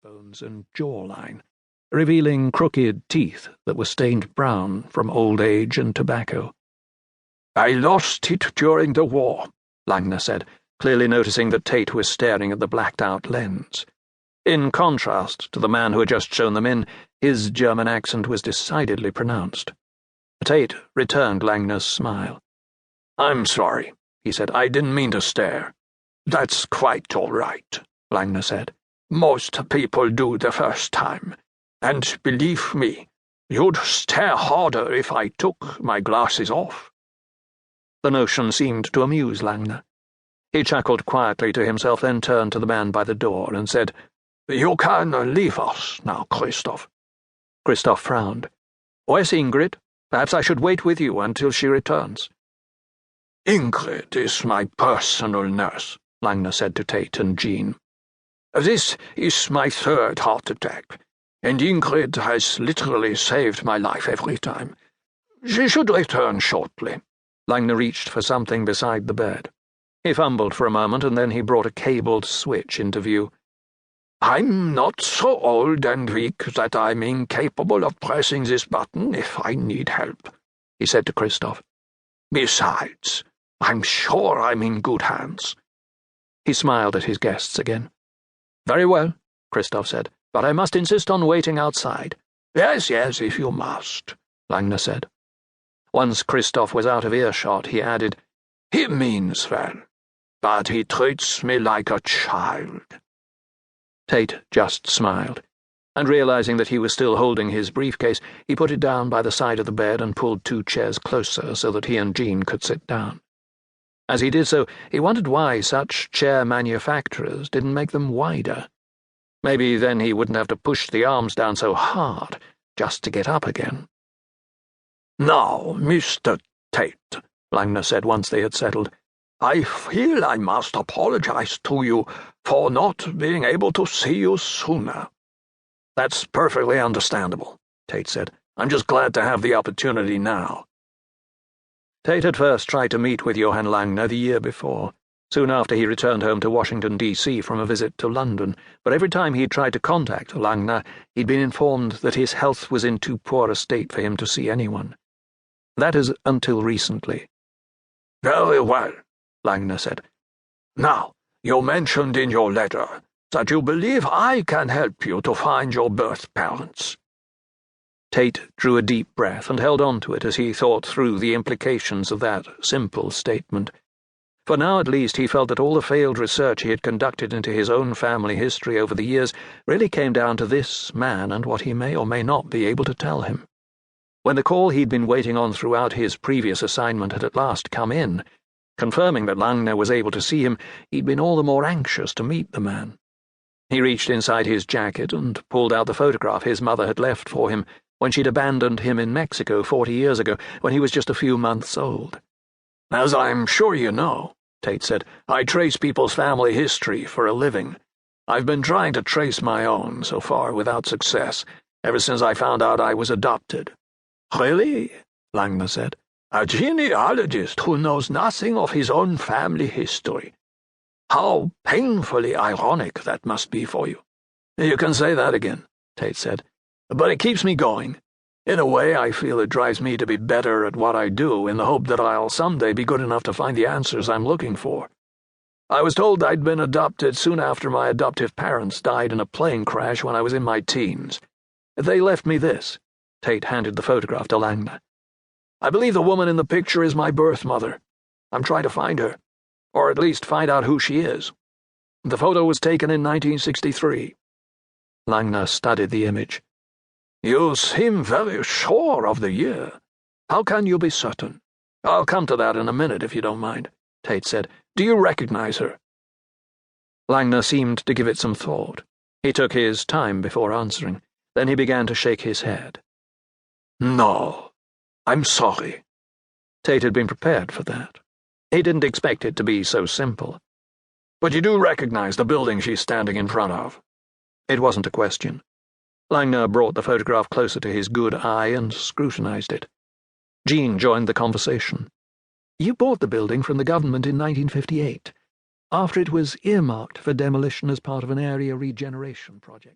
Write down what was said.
cheekbones and jawline, revealing crooked teeth that were stained brown from old age and tobacco. "I lost it during the war," Langner said, clearly noticing that Tayte was staring at the blacked-out lens. In contrast to the man who had just shown them in, his German accent was decidedly pronounced. Tayte returned Langner's smile. "I'm sorry," he said. "I didn't mean to stare." "That's quite all right," Langner said. "Most people do the first time. And believe me, you'd stare harder if I took my glasses off." The notion seemed to amuse Langner. He chuckled quietly to himself, then turned to the man by the door and said, "You can leave us now, Christoph." Christoph frowned. "Where's Ingrid? Perhaps I should wait with you until she returns." "Ingrid is my personal nurse," Langner said to Tayte and Jean. "This is my third heart attack, and Ingrid has literally saved my life every time. She should return shortly." Langner reached for something beside the bed. He fumbled for a moment, and then he brought a cabled switch into view. "I'm not so old and weak that I'm incapable of pressing this button if I need help," he said to Christoph. "Besides, I'm sure I'm in good hands." He smiled at his guests again. "Very well," Christoph said, "but I must insist on waiting outside." Yes, if you must," Langner said. Once Christoph was out of earshot, he added, "He means well, but he treats me like a child." Tayte just smiled, and realizing that he was still holding his briefcase, he put it down by the side of the bed and pulled 2 chairs closer so that he and Jean could sit down. As he did so, he wondered why such chair manufacturers didn't make them wider. Maybe then he wouldn't have to push the arms down so hard just to get up again. "Now, Mr. Tayte," Langner said once they had settled, "I feel I must apologize to you for not being able to see you sooner." "That's perfectly understandable," Tayte said. "I'm just glad to have the opportunity now." Tayte had first tried to meet with Johann Langner the year before, soon after he returned home to Washington, D.C. from a visit to London, but every time he'd tried to contact Langner, he'd been informed that his health was in too poor a state for him to see anyone. That is, until recently. "Very well," Langner said. "Now, you mentioned in your letter that you believe I can help you to find your birth parents." Tayte drew a deep breath and held on to it as he thought through the implications of that simple statement. For now at least he felt that all the failed research he had conducted into his own family history over the years really came down to this man and what he may or may not be able to tell him. When the call he'd been waiting on throughout his previous assignment had at last come in, confirming that Langner was able to see him, he'd been all the more anxious to meet the man. He reached inside his jacket and pulled out the photograph his mother had left for him when she'd abandoned him in Mexico 40 years ago, when he was just a few months old. "As I'm sure you know," Tayte said, "I trace people's family history for a living. I've been trying to trace my own, so far without success, ever since I found out I was adopted." "Really?" Langner said. "A genealogist who knows nothing of his own family history. How painfully ironic that must be for you." "You can say that again," Tayte said. "But it keeps me going. In a way, I feel it drives me to be better at what I do in the hope that I'll someday be good enough to find the answers I'm looking for. I was told I'd been adopted soon after my adoptive parents died in a plane crash when I was in my teens. They left me this." Tayte handed the photograph to Langner. "I believe the woman in the picture is my birth mother. I'm trying to find her, or at least find out who she is. The photo was taken in 1963. Langner studied the image. "You seem very sure of the year. How can you be certain?" "I'll come to that in a minute, if you don't mind," Tayte said. "Do you recognize her?" Langner seemed to give it some thought. He took his time before answering. Then he began to shake his head. "No, I'm sorry." Tayte had been prepared for that. He didn't expect it to be so simple. "But you do recognize the building she's standing in front of?" It wasn't a question. Langner brought the photograph closer to his good eye and scrutinized it. Jean joined the conversation. "You bought the building from the government in 1958, after it was earmarked for demolition as part of an area regeneration project."